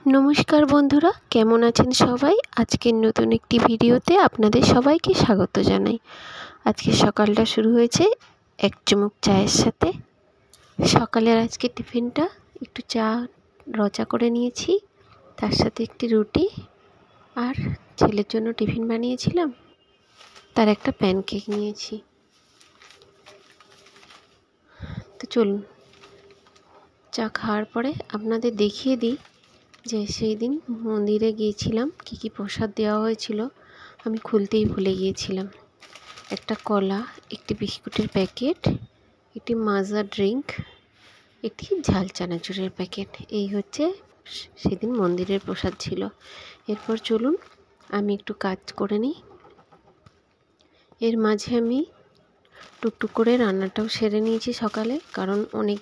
नमस्कार बंधुरा केमन आছেন सबाई। आजकेर नतून एकटी भिडियोते आपनादेर सबाइके स्वागत जानाई। आजके सकालटा शुरू हयेछे एक चुमुक चायेर साथे। सकालेर आजके टिफिनटा एकटु चा रचा करे नियेछि, तार साथे एकटी रुटी और छेलेर जोन्नो टिफिन बानिয়েছিলাম, तार एकटा प्यानकेक नियेछि। तो चलुन चा खाওয়ার পরে আপনাদের দেখিয়ে দিই যে সেই দিন মন্দিরে গিয়েছিলাম কী কী প্রসাদ দেওয়া হয়েছিল আমি খুলতেই ভুলে গিয়েছিলাম। একটা কলা, একটি বিস্কুটের প্যাকেট, একটি মাজা ড্রিঙ্ক, একটি ঝাল চানাচুরের প্যাকেট, এই হচ্ছে সেদিন মন্দিরের প্রসাদ ছিল। এরপর চলুন আমি একটু কাজ করে নিই। এর মাঝে আমি টুকটুক করে রান্নাটাও সেরে নিয়েছি সকালে, কারণ অনেক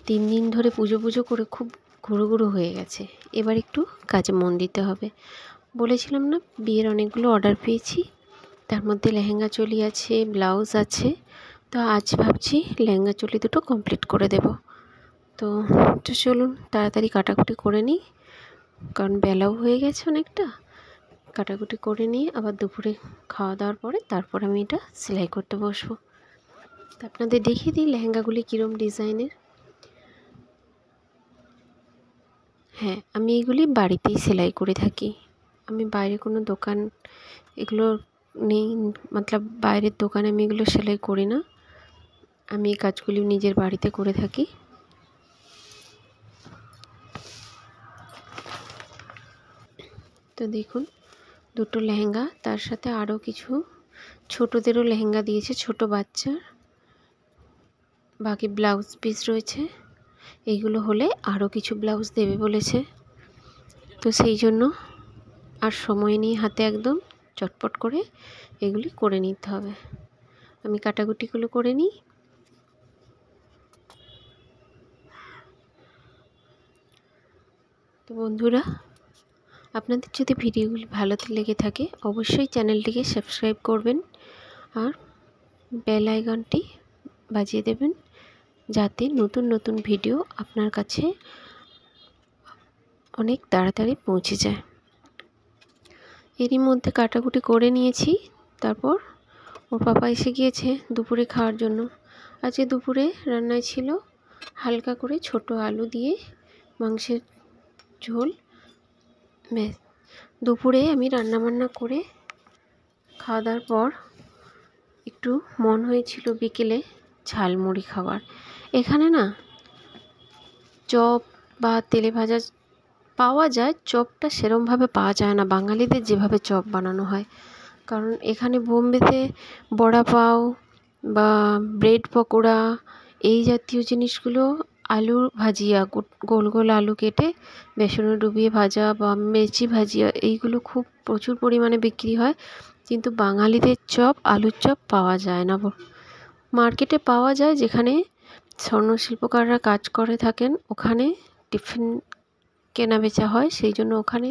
3 দিন ধরে পুজো করে খুব ঘুরো হয়ে গেছে। এবার একটু কাজে মন দিতে হবে। বলেছিলাম না বিয়ের অনেকগুলো অর্ডার পেয়েছি, তার মধ্যে লেহেঙ্গা চলি আছে, ব্লাউজ আছে। তো আজ ভাবছি লেহেঙ্গা চলি দুটো কমপ্লিট করে দেব। তো চলুন তাড়াতাড়ি কাটাকুটি করে নিই, কারণ বেলাও হয়ে গেছে অনেকটা। কাটাকুটি করে নিয়ে আবার দুপুরে খাওয়া দাওয়ার পরে তারপর আমি এটা সেলাই করতে বসবো। তো আপনাদের দেখিয়ে দিই লেহেঙ্গাগুলি কীরকম ডিজাইনের। হ্যাঁ, আমি এগুলি বাড়িতেই সেলাই করে থাকি। আমি বাইরে কোনো দোকান এগুলো নেই, মতলব বাইরের দোকানে আমি এগুলো সেলাই করি না। আমি এই কাজগুলি নিজের বাড়িতে করে থাকি। তো দেখুন দুটো লেহেঙ্গা, তার সাথে আরও কিছু ছোটদেরও লেহেঙ্গা দিয়েছে, ছোট বাচ্চার। বাকি ব্লাউজ পিস রয়েছে। এইগুলো হলে আরও কিছু ব্লাউজ দেবে বলেছে। তো সেই জন্য আর সময় নেই হাতে, একদম চটপট করে এগুলি করে নিতে হবে। আমি কাটাকুটিগুলো করে নিই। তো বন্ধুরা, আপনাদের যদি ভিডিওগুলি ভালো লেগে থাকে অবশ্যই চ্যানেলটিকে সাবস্ক্রাইব করবেন আর বেল আইকনটি বাজিয়ে দেবেন, যাতে নতুন নতুন ভিডিও আপনার কাছে অনেক তাড়াতাড়ি পৌঁছে যায়। এরই মধ্যে কাটাকুটি করে নিয়েছি। তারপর ওর পাপা এসে গিয়েছে দুপুরে খাওয়ার জন্য। আজকে দুপুরে রান্নায় ছিল হালকা করে ছোট আলু দিয়ে মাংসের ঝোল। দুপুরে আমি রান্নাবান্না করে খাওয়া দাওয়ার পর একটু মন হয়েছিল বিকেলে ঝালমুড়ি খাওয়ার। এখানে না চপ বা তেলে ভাজা পাওয়া যায়, চপটা সেরমভাবে পাওয়া যায় না বাঙালিদের যেভাবে চপ বানানো হয়। কারণ এখানে বোম্বেতে বড়া পাও বা ব্রেড পকোড়া এই জাতীয় জিনিসগুলো আলুর ভাজিয়া, গোল গোল আলু কেটে বেসনে ডুবিয়ে ভাজা বা মেথি ভাজিয়া, এইগুলো খুব প্রচুর পরিমাণে বিক্রি হয়। কিন্তু বাঙালিদের চপ, আলুর চপ পাওয়া যায় না। মার্কেটে পাওয়া যায়, যেখানে স্বর্ণ শিল্পকাররা কাজ করে থাকেন ওখানে টিফিন কেনা বেচা হয়, সেই জন্য ওখানে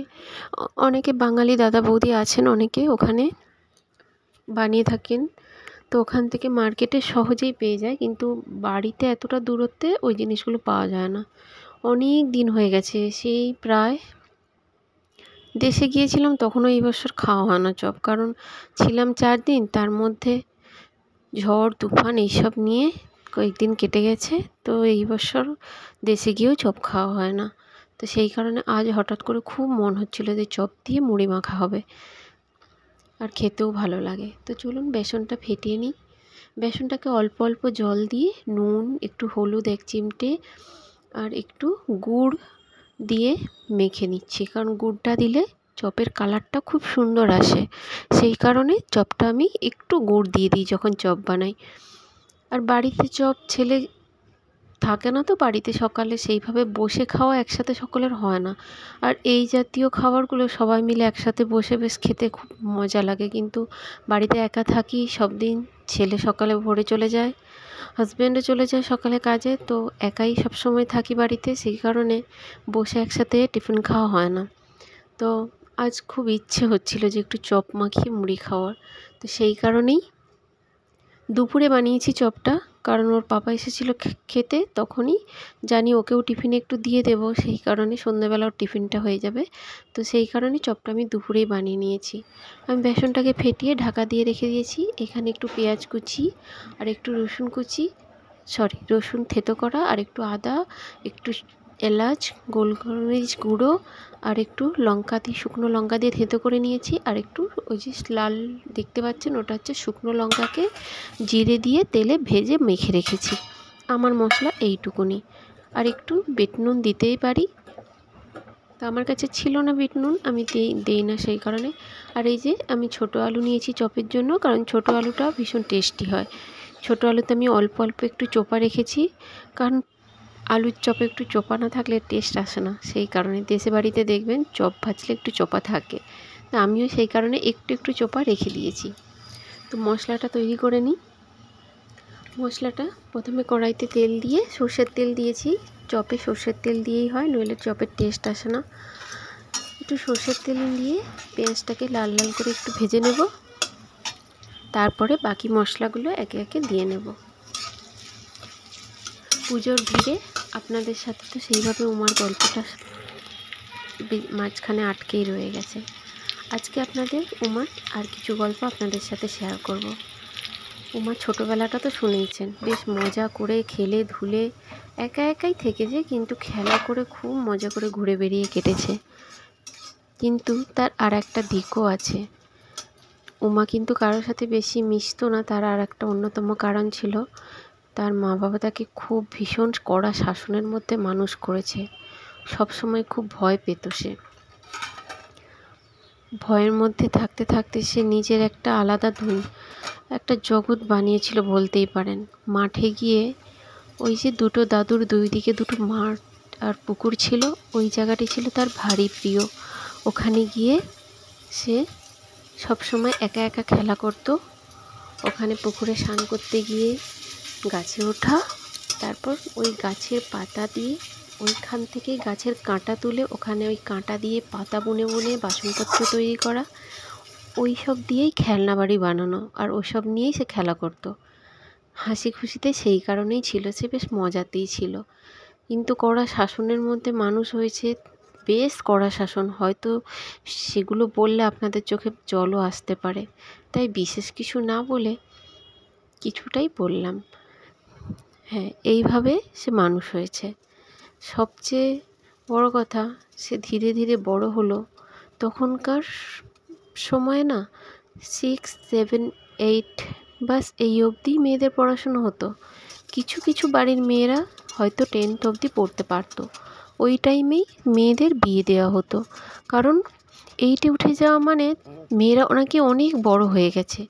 অনেকে বাঙালি দাদা বৌদি আছেন, অনেকে ওখানে বানিয়ে থাকেন। তো ওখান থেকে মার্কেটে সহজেই পেয়ে যায়, কিন্তু বাড়িতে এতটা দূরত্বে ওই জিনিসগুলো পাওয়া যায় না। অনেক দিন হয়ে গেছে, সেই প্রায় দেশে গিয়েছিলাম তখনও এই বছর খাওয়া হয় না চপ, কারণ ছিলাম 4 দিন, তার মধ্যে ঝড় তুফান এইসব নিয়ে কয়েকদিন কেটে গেছে। তো এই বছর দেশে গিয়েও চপ খাওয়া হয় না। তো সেই কারণে আজ হঠাৎ করে খুব মন হচ্ছিল যে চপ দিয়ে মুড়ি মাখা হবে, আর খেতেও ভালো লাগে। তো চলুন বেসনটা ফেটিয়ে নিই। বেসনটাকে অল্প অল্প জল দিয়ে নুন, একটু হলুদ 1 চিমটে আর একটু গুড় দিয়ে মেখে নিচ্ছি, কারণ গুড়টা দিলে চপের কালারটা খুব সুন্দর আসে। সেই কারণে চপটা আমি একটু গুড় দিয়ে দিই যখন চপ বানাই। আর বাড়িতে চপ ছেলে থাকে না তো বাড়িতে, সকালে সেইভাবে বসে খাওয়া একসাথে সকলের হয় না। আর এই জাতীয় খাবারগুলো সবাই মিলে একসাথে বসে বেশ খেতে খুব মজা লাগে। কিন্তু বাড়িতে একা থাকি সব দিন, ছেলে সকালে ভোরে চলে যায়, হাজব্যান্ডও চলে যায় সকালে কাজে, তো একাই সব সময় থাকি বাড়িতে। সেই কারণে বসে একসাথে টিফিন খাওয়া হয় না। তো আজ খুব ইচ্ছে হচ্ছিল যে একটু চপ মাখিয়ে মুড়ি খাওয়ার। তো সেই কারণেই দুপুরে বানিয়েছি চপটা, কারণ ওর পাপা এসেছিলো খেতে, তখনই জানি ওকেও টিফিনে একটু দিয়ে দেবো, সেই কারণে সন্ধ্যেবেলা ওর টিফিনটা হয়ে যাবে। তো সেই কারণে চপটা আমি দুপুরেই বানিয়ে নিয়েছি। আমি বেসনটাকে ফেটিয়ে ঢাকা দিয়ে রেখে দিয়েছি। এখানে একটু পেঁয়াজ কুচি আর একটু রসুন থেতো করা আর একটু আদা, একটু এলাচ, গোলমরিচ গুঁড়ো আর একটু শুকনো লঙ্কা দিয়ে থেতো করে নিয়েছি। আর একটু ওই যে লাল দেখতে পাচ্ছেন, ওটা হচ্ছে শুকনো লঙ্কাকে জিরে দিয়ে তেলে ভেজে মেখে রেখেছি। আমার মশলা এইটুকুনি। আর একটু বিট নুন দিতেই পারি, তো আমার কাছে ছিল না বিট নুন, আমি দিই না সেই কারণে। আর এই যে আমি ছোটো আলু নিয়েছি চপের জন্য, কারণ ছোটো আলুটা ভীষণ টেস্টি হয়। ছোটো আলুতে আমি অল্প অল্প একটু চোপা রেখেছি, কারণ আলুর চপে একটু চোপা না থাকলে টেস্ট আসে না, সেই কারণে। দেশে বাড়িতে দেখবেন চপ ভাজলে একটু চোপা থাকে, তো আমিও সেই কারণে একটু একটু চোপা রেখে দিয়েছি। তো মশলাটা তৈরি করে নিই। মশলাটা প্রথমে কড়াইতে তেল দিয়ে, সর্ষের তেল দিয়েছি। চপে সর্ষের তেল দিয়েই হয়, নইলে চপের টেস্ট আসে না। একটু সর্ষের তেল দিয়ে পেঁয়াজটাকে লাল লাল করে একটু ভেজে নেব, তারপরে বাকি মশলাগুলো একে একে দিয়ে নেব। পুজোর ভিড়ে আপনাদের সাথে তো সেইভাবে উমার গল্পটা মাঝখানে আটকেই রয়ে গেছে। আজকে আপনাদের উমার আর কিছু গল্প আপনাদের সাথে শেয়ার করব। উমার ছোটোবেলাটা তো শুনেইছেন, বেশ মজা করে খেলে ধুলে একা একাই থেকেছে, কিন্তু খেলা করে খুব মজা করে ঘুরে বেরিয়ে কেটেছে। কিন্তু তার আর একটা দিকও আছে। উমা কিন্তু কারোর সাথে বেশি মিশতো না, তার আর একটা অন্যতম কারণ ছিল, তার মা বাবা তাকে খুব ভীষণ কড়া শাসনের মধ্যে মানুষ করেছে। সবসময় খুব ভয় পেত সে। ভয়ের মধ্যে থাকতে থাকতে সে নিজের একটা আলাদা একটা জগৎ বানিয়েছিল বলতেই পারেন। মাঠে গিয়ে ওই যে দুটো দাদুর দুই দিকে দুটো মাঠ আর পুকুর ছিল, ওই জায়গাটি ছিল তার ভারী প্রিয়। ওখানে গিয়ে সে সবসময় একা একা খেলা করত। ওখানে পুকুরে স্নান করতে গিয়ে গাছে ওঠা, তারপর ওই গাছের পাতা দিয়ে ওইখান থেকে গাছের কাঁটা তুলে ওখানে ওই কাঁটা দিয়ে পাতা বুনে বুনে বাসনপত্র তৈরি করা, ওই সব দিয়েই খেলনা বাড়ি বানানো, আর ওসব নিয়েই সে খেলা করত। হাসি খুশিতে সেই কারণেই ছিল, সে বেশ মজাতেই ছিল। কিন্তু কড়া শাসনের মধ্যে মানুষ হয়েছে, বেশ কড়া শাসন, হয়তো সেগুলো বললে আপনাদের চোখে জলও আসতে পারে, তাই বিশেষ কিছু না বলে কিছুটাই বললাম। হ্যাঁ, এইভাবে সে মানুষ হয়েছে। সবচেয়ে বড় কথা, সে ধীরে ধীরে বড় হলো। তখনকার সময় না 6, 7, 8 বাস এই অবধি মেয়েদের পড়াশুনো হতো। কিছু কিছু বাড়ির মেয়েরা হয়তো 10th অবধি পড়তে পারতো। ওই টাইমেই মেয়েদের বিয়ে দেওয়া হতো, কারণ 8-এ উঠে যাওয়া মানে মেয়েরা ওনাকে অনেক বড় হয়ে গেছে,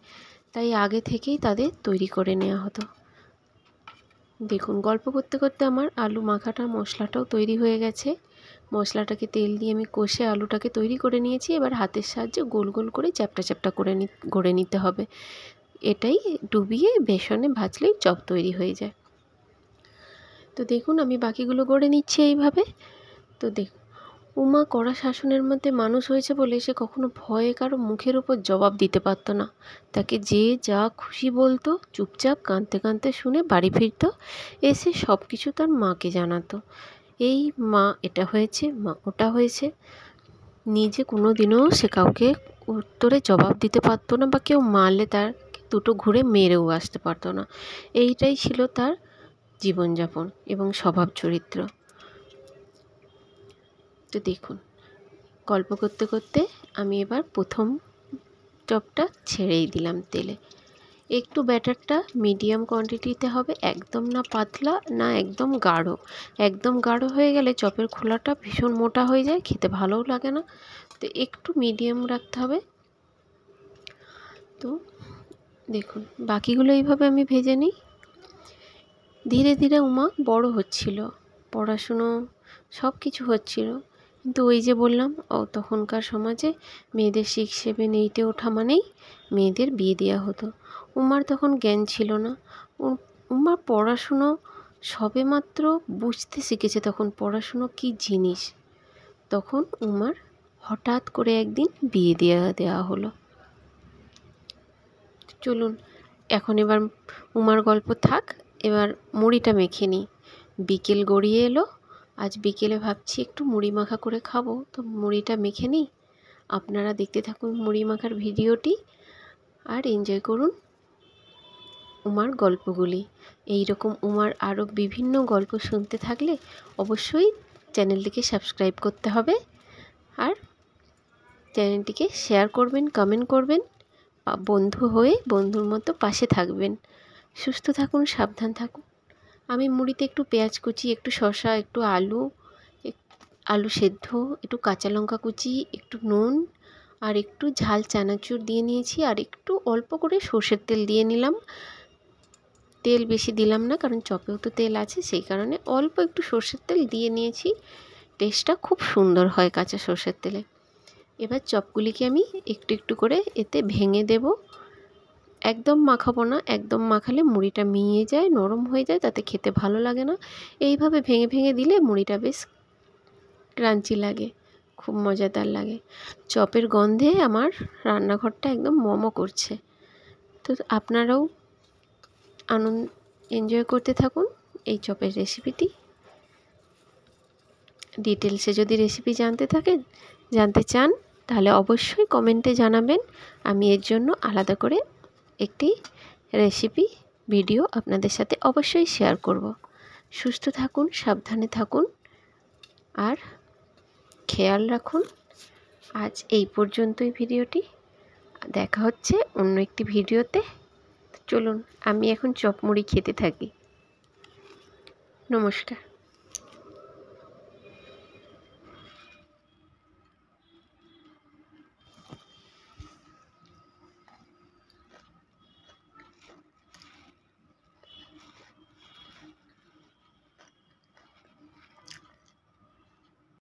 তাই আগে থেকেই তাদের তৈরি করে নেওয়া হতো। দেখুন, গল্প করতে করতে আমার আলু মাখাটা মশলাটাও তৈরি হয়ে গেছে। মশলাটাকে তেল দিয়ে আমি কষে আলুটাকে তৈরি করে নিয়েছি। এবার হাতের সাহায্যে গোল গোল করে চ্যাপ্টা চ্যাপ্টা করে গড়ে নিতে হবে। এটাই ডুবিয়ে বেসনে ভাজলেই চপ তৈরি হয়ে যায়। তো দেখুন, আমি বাকিগুলো গড়ে নিচ্ছি এইভাবে। তো দেখুন, উমা কড়া শাসনের মধ্যে মানুষ হয়েছে বলে সে কখনো ভয়ে কারো মুখের উপর জবাব দিতে পারতো না। তাকে যে যা খুশি বলতো চুপচাপ কাঁদতে কাঁদতে শুনে বাড়ি ফিরত, এসে সব কিছু তার মাকে জানাতো। এই মা এটা হয়েছে, মা ওটা হয়েছে। নিজে কোনো দিনও সে কাউকে উত্তরে জবাব দিতে পারতো না, বা কেউ মারলে তার দুটো ঘুরে মেরেও আসতে পারতো না। এইটাই ছিল তার জীবনযাপন এবং স্বভাব চরিত্র। তো দেখুন, গল্প করতে করতে আমি এবার প্রথম চপটা ছেড়েই দিলাম তেলে। একটু ব্যাটারটা মিডিয়াম কোয়ান্টিটিতে হবে, একদম না পাতলা না একদম গাঢ়। একদম গাঢ় হয়ে গেলে চপের খোলাটা ভীষণ মোটা হয়ে যায়, খেতে ভালোও লাগে না। তো একটু মিডিয়াম রাখতে হবে। তো দেখুন, বাকিগুলো এইভাবে আমি ভেজে নিই। ধীরে ধীরে উমা বড় হচ্ছিল, পড়াশুনো সব কিছু হচ্ছিল, কিন্তু ওই যে বললাম, তখনকার সমাজে মেয়েদের 6, 7, 8-এ ওঠা মানেই মেয়েদের বিয়ে দেওয়া হতো। উমার তখন জ্ঞান ছিল না। উমার পড়াশুনো সবেমাত্র বুঝতে শিখেছে তখন পড়াশুনো কী জিনিস। তখন উমার হঠাৎ করে একদিন বিয়ে দেওয়া হলো। চলুন, এখন এবার উমার গল্প থাক, এবার মুড়িটা মেখে নিই। বিকেল গড়িয়ে এলো, আজ বিকেলে ভাবছি একটু মুড়ি মাখা করে খাবো, তো মুড়িটা মেখে নিই। আপনারা দেখতে থাকুন মুড়ি মাখার ভিডিওটি আর এনজয় করুন উমার গল্পগুলি। এই রকম উমার আরও বিভিন্ন গল্প শুনতে থাকলে অবশ্যই চ্যানেলটিকে সাবস্ক্রাইব করতে হবে আর চ্যানেলটিকে শেয়ার করবেন, কমেন্ট করবেন, বন্ধু হয়ে বন্ধুর মতো পাশে থাকবেন। সুস্থ থাকুন, সাবধান থাকুন। আমি মুড়িতে একটু পেঁয়াজ কুচি, একটু শসা, একটু আলু সেদ্ধ, একটু কাঁচা লঙ্কা কুচি, একটু নুন আর একটু ঝাল চানাচুর দিয়ে নিয়েছি, আর একটু অল্প করে সর্ষের তেল দিয়ে নিলাম। তেল বেশি দিলাম না, কারণ চপেও তো তেল আছে, সেই কারণে অল্প একটু সর্ষের তেল দিয়ে নিয়েছি। টেস্টটা খুব সুন্দর হয় কাঁচা সর্ষের তেলে। এবার চপগুলিকে আমি একটু একটু করে এতে ভেঙে দেব। একদম মাখাবো না, একদম মাখালে মুড়িটা মিয়ে যায়, নরম হয়ে যায়, তাতে খেতে ভালো লাগে না। এইভাবে ভেঙে ভেঙে দিলে মুড়িটা বেশ ক্রাঞ্চি লাগে, খুব মজাদার লাগে। চপের গন্ধে আমার রান্নাঘরটা একদম মমো করছে। তো আপনারাও এনজয় করতে থাকুন এই চপের রেসিপিটি। ডিটেলসে যদি রেসিপি জানতে চান তাহলে অবশ্যই কমেন্টে জানাবেন। আমি এর জন্য আলাদা করে একটি রেসিপি ভিডিও আপনাদের সাথে অবশ্যই শেয়ার করব। সুস্থ থাকুন, সাবধানে থাকুন আর খেয়াল রাখুন। আজ এই পর্যন্তই ভিডিওটি। দেখা হচ্ছে অন্য একটি ভিডিওতে। চলুন আমি এখন চপ মুড়ি খেতে থাকি। নমস্কার।